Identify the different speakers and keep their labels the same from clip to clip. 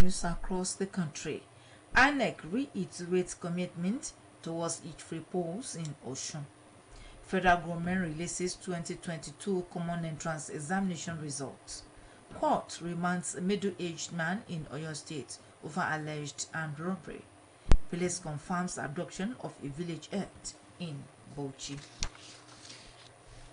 Speaker 1: news across the country. INEC reiterates commitment towards free polls in Osun. Federal government releases 2022 common entrance examination results. Court remands a middle-aged man in Oyo State over alleged armed robbery. Police confirms abduction of a village earth in Bauchi.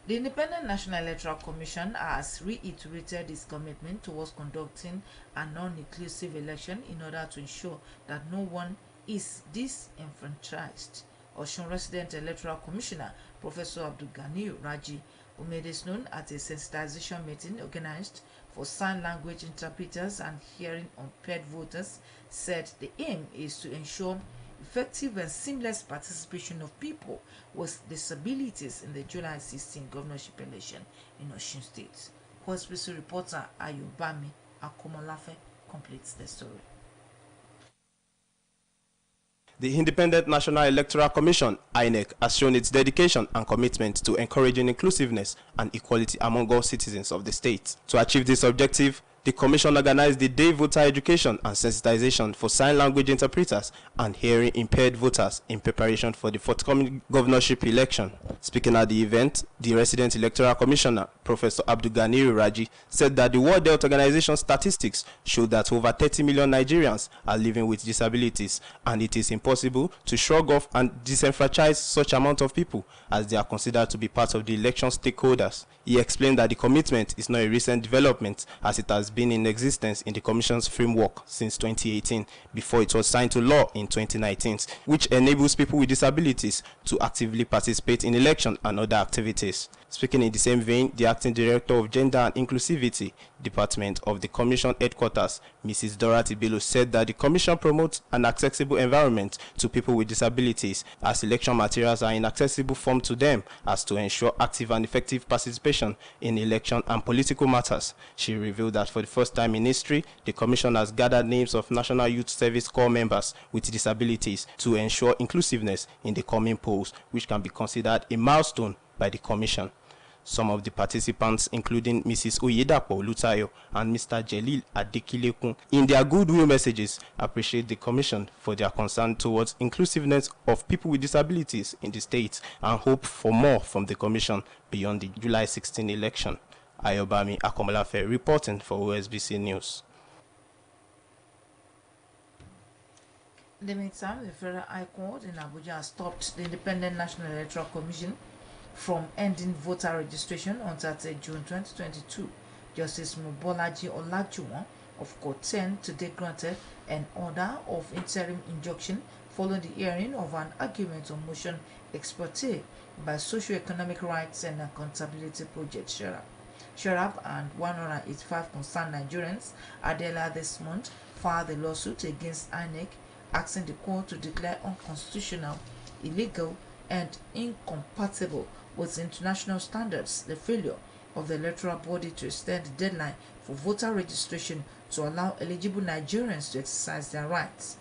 Speaker 1: The Independent National Electoral Commission has reiterated its commitment towards conducting a non-inclusive election in order to ensure that no one is disenfranchised. Osun Resident Electoral Commissioner Professor Abdulgani Raji, who made this known at a sensitization meeting organized for sign language interpreters and hearing impaired voters, said the aim is to ensure effective and seamless participation of people with disabilities in the July 16 governorship election in Osun State. OSBC reporter Ayobami Akomolafe completes the story.
Speaker 2: The Independent National Electoral Commission, INEC, has shown its dedication and commitment to encouraging inclusiveness and equality among all citizens of the state. To achieve this objective, the Commission organized the Day Voter Education and Sensitization for Sign Language Interpreters and Hearing Impaired Voters in preparation for the forthcoming governorship election. Speaking at the event, the Resident Electoral Commissioner, Professor Abdulgani Raji, said that the World Health Organization statistics show that over 30 million Nigerians are living with disabilities, and it is impossible to shrug off and disenfranchise such amount of people as they are considered to be part of the election stakeholders. He explained that the commitment is not a recent development, as it has been in existence in the Commission's framework since 2018, before it was signed to law in 2019, which enables people with disabilities to actively participate in election and other activities. Speaking in the same vein, the Acting Director of Gender and Inclusivity Department of the Commission Headquarters, Mrs. Dorothy Bello, said that the Commission promotes an accessible environment to people with disabilities, as election materials are in accessible form to them, as to ensure active and effective participation in election and political matters. She revealed that for the first time in history, the Commission has gathered names of National Youth Service Corps members with disabilities to ensure inclusiveness in the coming polls, which can be considered a milestone by the Commission. Some of the participants, including Mrs. Oyedapo Lutayo and Mr. Jelil Adekilekun, in their goodwill messages, appreciate the Commission for their concern towards inclusiveness of people with disabilities in the state and hope for more from the Commission beyond the July 16 election. Ayobami Akomolafe reporting for OSBC News.
Speaker 1: In the meantime, the Federal High Court in Abuja has stopped the Independent National Electoral Commission from ending voter registration on 30 June 2022. Justice Mobolaji Olajuwon of Court 10 today granted an order of interim injunction following the hearing of an argument on motion ex parte by Socio-Economic Rights and Accountability Project Sherab and 185 concerned Nigerians earlier this month filed a lawsuit against INEC asking the court to declare unconstitutional, illegal, and incompatible with international standards the failure of the electoral body to extend the deadline for voter registration to allow eligible Nigerians to exercise their rights.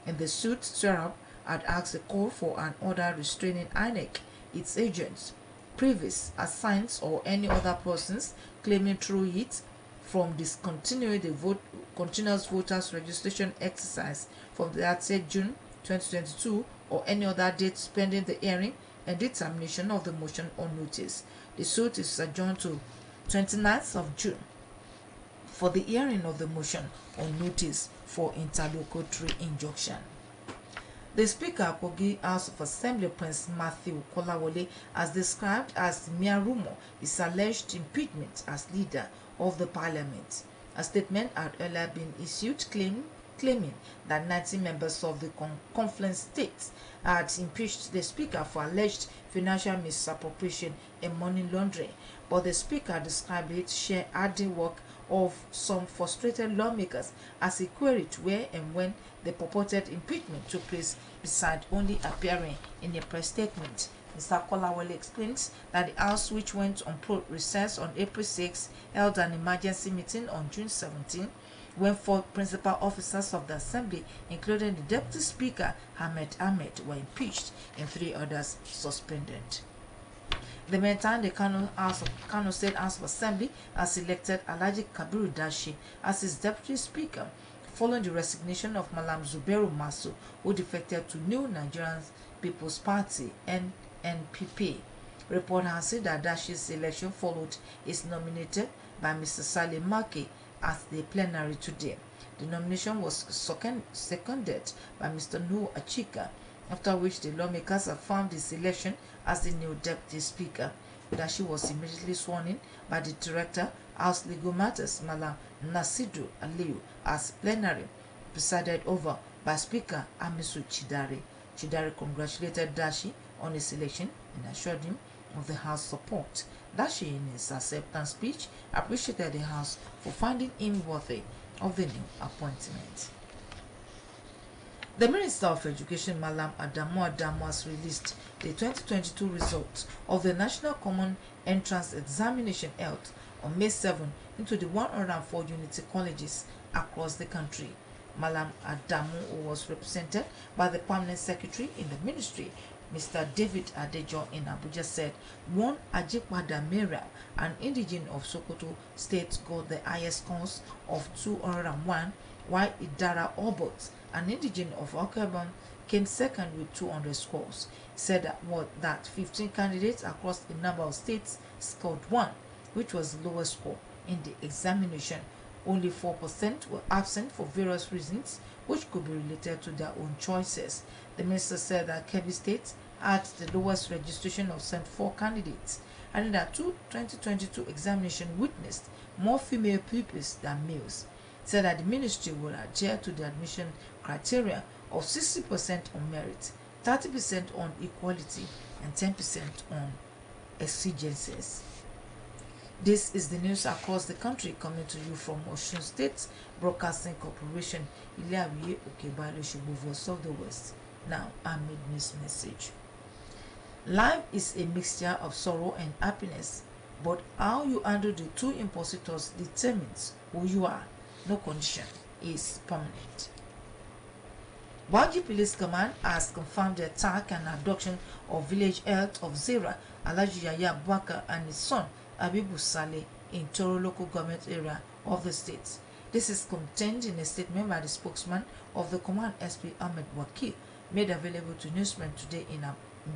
Speaker 1: In the suit, Sherab had asked the court for an order restraining INEC, its agents, previous assigns, or any other persons claiming through it from discontinuing the continuous voters registration exercise from the 30th June 2022 or any other date pending the hearing and determination of the motion on notice. The suit is adjourned to 29th of June for the hearing of the motion on notice for interlocutory injunction. The Speaker of Kogi House of Assembly, Prince Matthew Kolawole, has described as mere rumor his alleged impeachment as leader of the parliament. A statement had earlier been issued claiming that 90 members of the conference states had impeached the Speaker for alleged financial misappropriation and money laundering, but the Speaker described it sheer handiwork of some frustrated lawmakers as he queried where and when the purported impeachment took place, beside only appearing in a press statement. Mr. Kolawole explains that the House, which went on recess on April 6, held an emergency meeting on June 17, when 4 principal officers of the Assembly, including the Deputy Speaker Ahmed Ahmed, were impeached and 3 others suspended. In the meantime, the Kano State House of Assembly has elected Alhaji Kabiru Dashi as its Deputy Speaker, following the resignation of Malam Zubairu Masu, who defected to New Nigerian People's Party (NNPP). Report has said that Dashi's election followed is nominated by Mr. Saleh Maki at the plenary today. The nomination was seconded by Mr. Nuhu Achika, after which the lawmakers affirmed his election as the new deputy speaker. Dashi was immediately sworn in by the director, House Legal Matters, Malam Nasidu Aliyu, as plenary, presided over by Speaker Amisu Chidari. Chidari congratulated Dashi on his election and assured him of the House support. Dashi, in his acceptance speech, appreciated the House for finding him worthy of the new appointment. The Minister of Education, Malam Adamu, has released the 2022 results of the National Common Entrance Examination held on May 7 into the 104 unity colleges across the country. Malam Adamu, who was represented by the Permanent Secretary in the Ministry, Mr. David Adejo in Abuja, said one Ajikwada Mera, an indigene of Sokoto State, got the highest scores of 201, while Idara Obot, an indigene of Okebon, came second with 200 scores. He said that 15 candidates across a number of states scored 1, which was the lowest score in the examination. Only 4% were absent for various reasons, which could be related to their own choices. The minister said that Kebbi State had the lowest registration of 74 candidates, and that 2022 examination witnessed more female pupils than males. He said that the ministry will adhere to the admission criteria of 60% on merit, 30% on equality, and 10% on exigencies. This is the news across the country, coming to you from Osun State Broadcasting Corporation, Ilawiye Okebalo Shogbo, Voice of the West. Now, our mid-news message. Life is a mixture of sorrow and happiness, but how you handle the two impostors determines who you are. No condition is permanent. Baji Police Command has confirmed the attack and abduction of village health of Zera Alhaji Yaya Abubakar and his son Abibu Saleh in Toro local government area of the state. This is contained in a statement by the spokesman of the command, SP Ahmed Wakil, made available to newsmen today in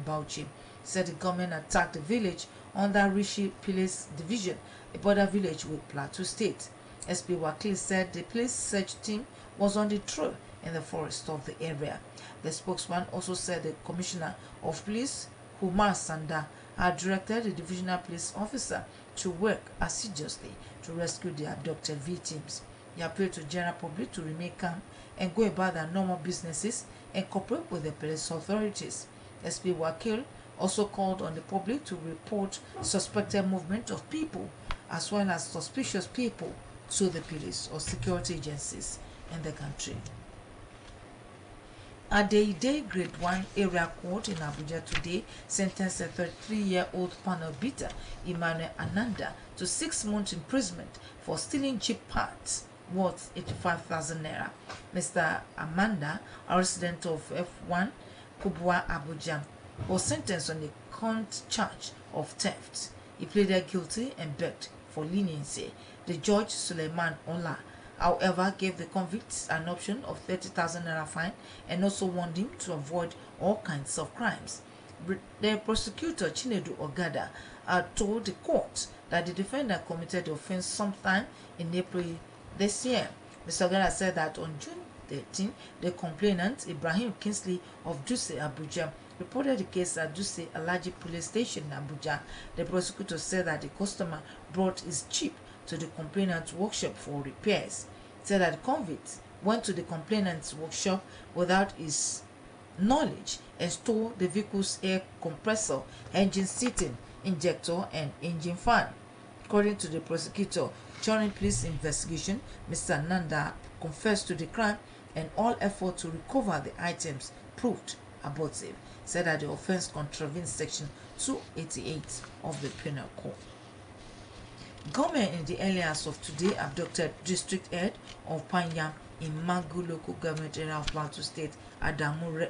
Speaker 1: Bauchi. Said the government attacked the village under Rishi Police Division, a border village with Plateau State. SP Wakil said the police search team was on the trail in the forest of the area. The spokesman also said the Commissioner of Police, Kumar Sanda, had directed the divisional police officer to work assiduously to rescue the abducted victims. He appealed to the general public to remain calm and go about their normal businesses and cooperate with the police authorities. SP Wakil also called on the public to report suspected movement of people as well as suspicious people to the police or security agencies in the country. Adeide Grade 1 Area Court in Abuja today sentenced a 33-year-old panel beater, Emmanuel Ananda, to 6 months imprisonment for stealing cheap parts worth 85,000 naira. Mr. Amanda, a resident of F1 Kubwa, Abuja, was sentenced on a count charge of theft. He pleaded guilty and begged for leniency. The judge, Suleiman Ola, however, gave the convicts an option of 30,000 naira fine and also warned him to avoid all kinds of crimes. The prosecutor, Chinedu Ogada, told the court that the defendant committed the offense sometime in April this year. Mr. Ogada said that on June 13, the complainant, Ibrahim Kingsley of Duse, Abuja, reported the case at Duse Alaji Police Station in Abuja. The prosecutor said that the customer brought his jeep to the complainant's workshop for repairs. He said that the convict went to the complainant's workshop without his knowledge and stole the vehicle's air compressor, engine seating, injector, and engine fan. According to the prosecutor, during police investigation, Mr. Nanda confessed to the crime and all effort to recover the items proved abortive. He said that the offense contravenes Section 288 of the Penal Code. Government in the early hours of today abducted district head of Panyam in Mangu local government area of Plateau State, Adamu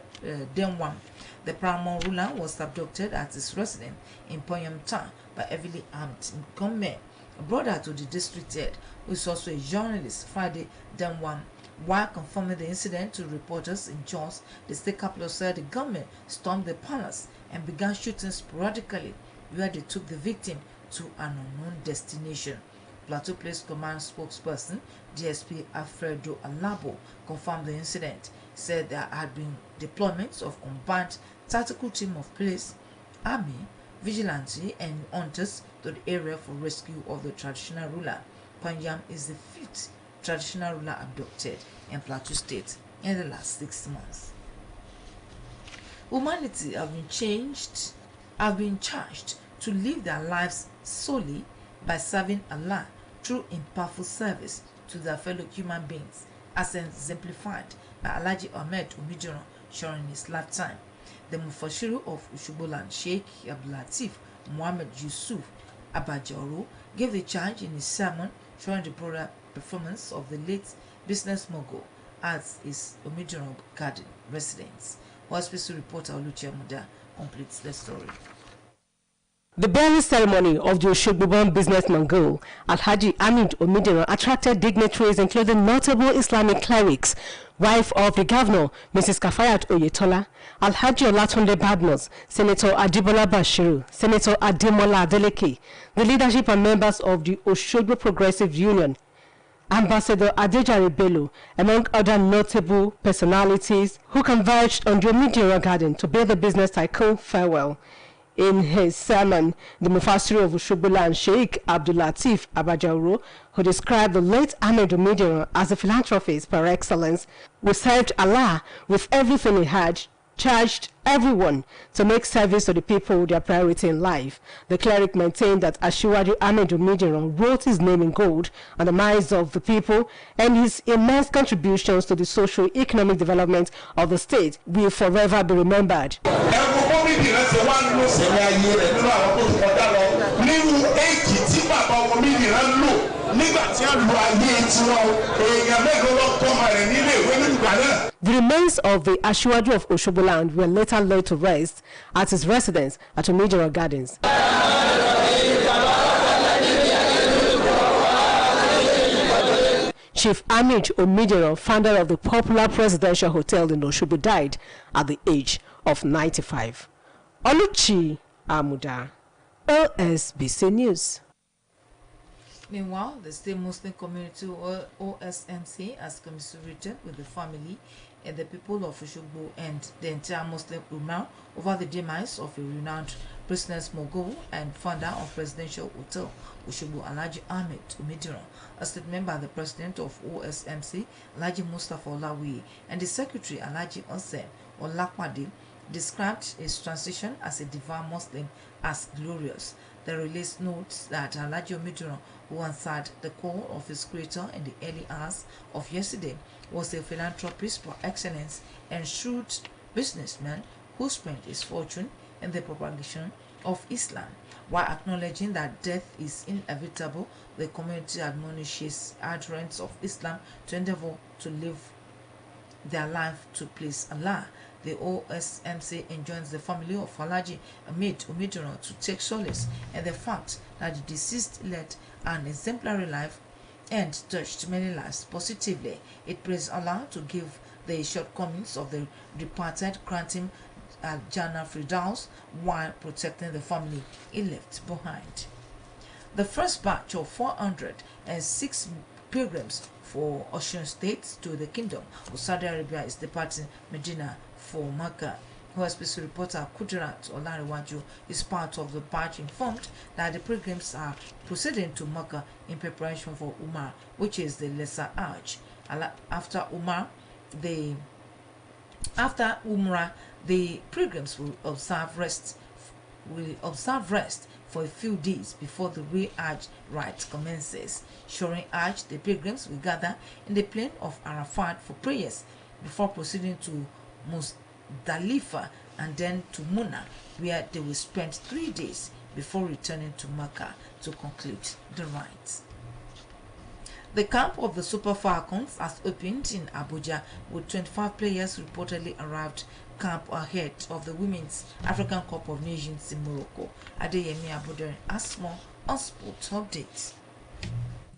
Speaker 1: Denwam. The paramount ruler was abducted at his residence in Panyam town by heavily armed gunmen. A brother to the district head, who is also a journalist, Friday Denwam, While confirming the incident to reporters in Jos, the state capital said the gunmen stormed the palace and began shooting sporadically, where they took the victim to an unknown destination. Plateau Police Command spokesperson DSP Alfredo Alabo confirmed the incident, said there had been deployments of combined tactical team of police, army, vigilante and hunters to the area for rescue of the traditional ruler. Panyam is the 5th traditional ruler abducted in Plateau State in the last 6 months. Humanity have been charged to live their lives solely by serving Allah through impactful service to their fellow human beings, as exemplified by Alhaji Ahmed Omidiran during his lifetime. The Mufashiru of Ushubuland, Sheikh Abdulatif Muhammad Yusuf Abajaro, gave the charge in his sermon showing the broader performance of the late business mogul at his Omidiran Garden residence. OSBC reporter Oluchi Amuda completes the story.
Speaker 3: The burial ceremony of the Oshogbo business mogul Alhaji Ahmed Omidiran attracted dignitaries including notable Islamic clerics, wife of the governor, Mrs. Kafayat Oyetola, Alhaji Olatunde Badmus, Senator Adibola Bashiru, Senator Ademola Adeleke, the leadership and members of the Oshogbo Progressive Union, Ambassador Adejare Bello, among other notable personalities who converged on the Omidiran Garden to bid the business tycoon farewell. In his sermon, the Mufasiri of Ushubuland, Sheikh Abdulatif Abajaro, who described the late Ahmed Omidiran as a philanthropist par excellence, who served Allah with everything he had, charged everyone to make service to the people their priority in life. The cleric maintained that Ashiwaju Ahmed Omidiran wrote his name in gold on the minds of the people, and his immense contributions to the socio-economic development of the state will forever be remembered. The remains of the Ashiwaju of Oshoboland were later laid to rest at his residence at Omidiran Gardens. Chief Ahmed Omidiran, founder of the popular presidential hotel in Oshobo, died at the age of 95. Oluchi Amuda, OSBC News.
Speaker 1: Meanwhile, the State Muslim Community OSMC has commiserated with the family and the people of Oshogbo and the entire Muslim Ummah over the demise of a renowned business mogul and founder of Presidential Hotel Oshogbo, Alhaji Ahmed Omidiran. A statement by the president of OSMC, Alhaji Mustafa Olawi, and the secretary, Alhaji Osem Olapade, described his transition as a devout Muslim as glorious. The release notes that Alhaji Omidiran, who answered the call of his creator in the early hours of yesterday, was a philanthropist par excellence and shrewd businessman who spent his fortune in the propagation of Islam. While acknowledging that death is inevitable, the community admonishes adherents of Islam to endeavor to live their life to please Allah. The OSMC enjoins the family of Alhaji Ahmed Omidiran to take solace in the fact that the deceased led an exemplary life and touched many lives positively. It prays Allah to give the shortcomings of the departed, grant him Jannah Firdaus while protecting the family he left behind. The first batch of 406 pilgrims for Osun State to the Kingdom of Saudi Arabia is departing Medina for Mecca. OSBC reporter Kudirat Olariwaju is part of the batch, informed that the pilgrims are proceeding to Mecca in preparation for Umrah, which is the lesser Hajj. After Umrah, the pilgrims will observe rest for a few days before the real Hajj rite commences. During Hajj, the pilgrims will gather in the plain of Arafat for prayers before proceeding to Muzdalifa and then to Muna, where they will spend 3 days before returning to Mecca to conclude the rites. The camp of the Super Falcons has opened in Abuja, with 25 players reportedly arrived camp ahead of the Women's African Cup of Nations in Morocco. Adeyemi Abudere has more on sport updates.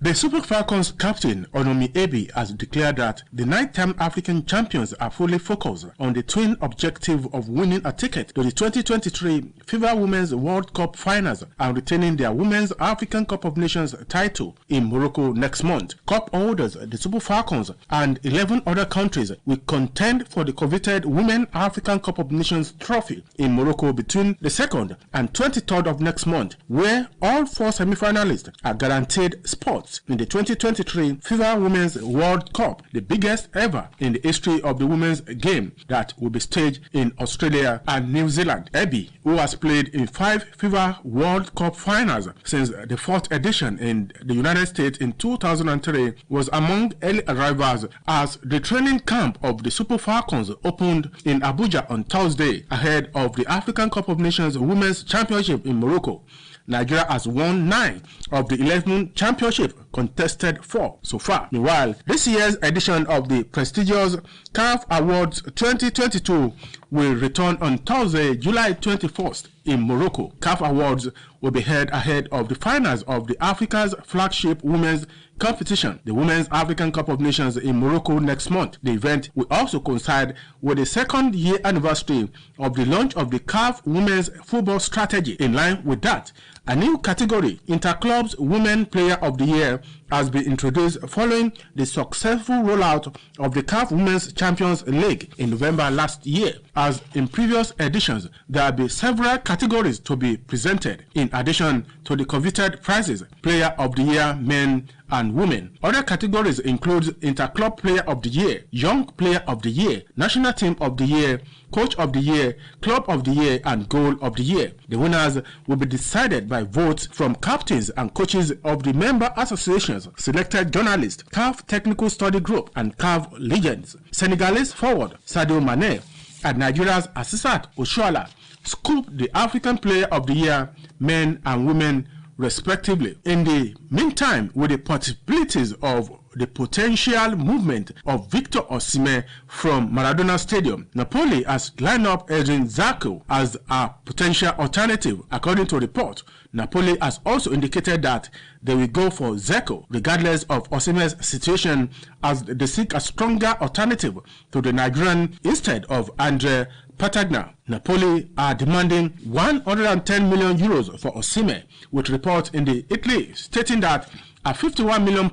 Speaker 4: The Super Falcons captain Onomi Ebi has declared that the 9-time African champions are fully focused on the twin objective of winning a ticket to the 2023 FIFA Women's World Cup Finals and retaining their Women's African Cup of Nations title in Morocco next month. Cup holders, the Super Falcons, and 11 other countries will contend for the coveted Women's African Cup of Nations trophy in Morocco between the 2nd and 23rd of next month, where all 4 semi-finalists are guaranteed spots in the 2023 FIFA Women's World Cup, the biggest ever in the history of the women's game that will be staged in Australia and New Zealand. Ebi, who has played in 5 FIFA World Cup finals since the 4th edition in the United States in 2003, was among early arrivals as the training camp of the Super Falcons opened in Abuja on Thursday ahead of the African Cup of Nations Women's Championship in Morocco. Nigeria has won 9 of the 11 championship, contested 4 so far. Meanwhile, this year's edition of the prestigious CAF Awards 2022 will return on Thursday, July 21st in Morocco. CAF Awards will be held ahead of the finals of the Africa's flagship women's competition, the Women's African Cup of Nations in Morocco next month. The event will also coincide with the 2nd year anniversary of the launch of the CAF Women's Football Strategy. In line with that, a new category, Interclubs Women Player of the Year, has been introduced following the successful rollout of the CAF Women's Champions League in November last year. As in previous editions, there will be several categories to be presented, in addition to the coveted prizes, Player of the Year, Men and Women. Other categories include Interclub Player of the Year, Young Player of the Year, National Team of the Year, Coach of the Year, Club of the Year, and Goal of the Year. The winners will be decided by votes from captains and coaches of the member associations, selected journalists, CAF Technical Study Group, and CAF legends. Senegalese forward Sadio Mane and Nigeria's Asisat Oshoala scooped the African Player of the Year, Men and Women respectively. In the meantime, with the possibilities of the potential movement of Victor Osimhen from Maradona Stadium, Napoli has lined up Edin Dzeko as a potential alternative. According to report, Napoli has also indicated that they will go for Dzeko regardless of Osimhen's situation, as they seek a stronger alternative to the Nigerian instead of Andre Patagna. Napoli are demanding 110 million euros for Osimhen, with reports in the Italy stating that a £51 million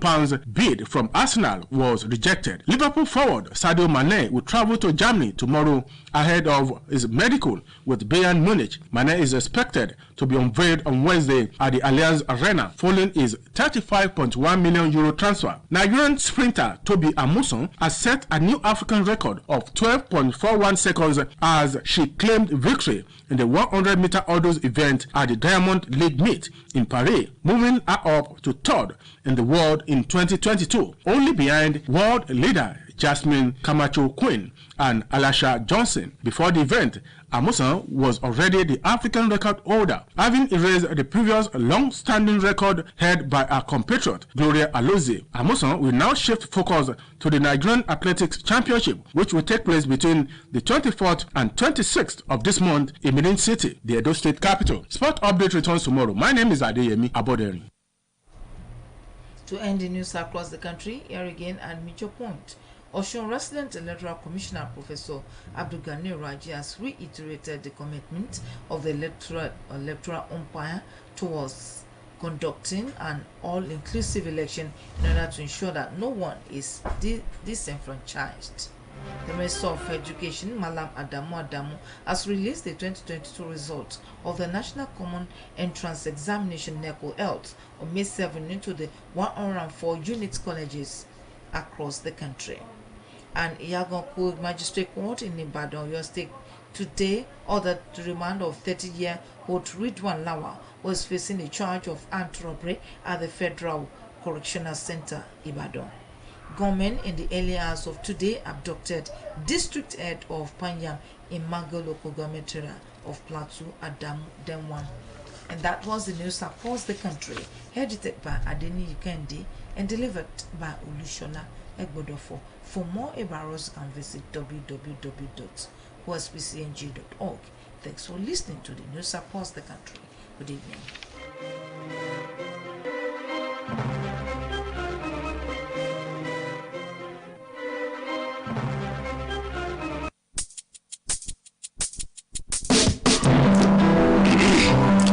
Speaker 4: bid from Arsenal was rejected. Liverpool forward Sadio Mane will travel to Germany tomorrow ahead of his medical with Bayern Munich. Mane is expected to be unveiled on Wednesday at the Allianz Arena following his €35.1 million transfer. Nigerian sprinter Toby Amuson has set a new African record of 12.41 seconds as she claimed victory in the 100-meter hurdles event at the Diamond League meet in Paris, moving her up to 3rd in the world in 2022, only behind world leader Jasmine Camacho Quinn and Alasha Johnson. Before the event, Amusan was already the African record holder, having erased the previous long-standing record held by her compatriot Gloria Alozie. Amusan will now shift focus to the Nigerian Athletics Championship, which will take place between the 24th and 26th of this month in Benin City, the Edo State capital. Sport Update returns tomorrow. My name is Adeyemi Aboderi.
Speaker 1: To end the news across the country, here again at Major Point, Osun Resident Electoral Commissioner Professor Abdulgani Raji has reiterated the commitment of the electoral umpire towards conducting an all-inclusive election in order to ensure that no one is disenfranchised. The Minister of Education, Malam Adamu, has released the 2022 results of the National Common Entrance Examination NECO Health on May 7 into the 104 unit colleges across the country. And Iyaganku Magistrate Court in Ibadan, Oyo State, today ordered the remand of 30-year-old Ridwan Lawa, who is facing a charge of armed robbery at the Federal Correctional Center, Ibadan. Gunmen in the early hours of today abducted District Head of Panyam in Mango Local Government Area of Plateau, Adamu Denwan. And that was the news across the country, edited by Adeni Yikendi and delivered by Olushola Egbodofo. For more about us, you can visit www.osbcng.org. Thanks for listening to the news across the country. Good evening.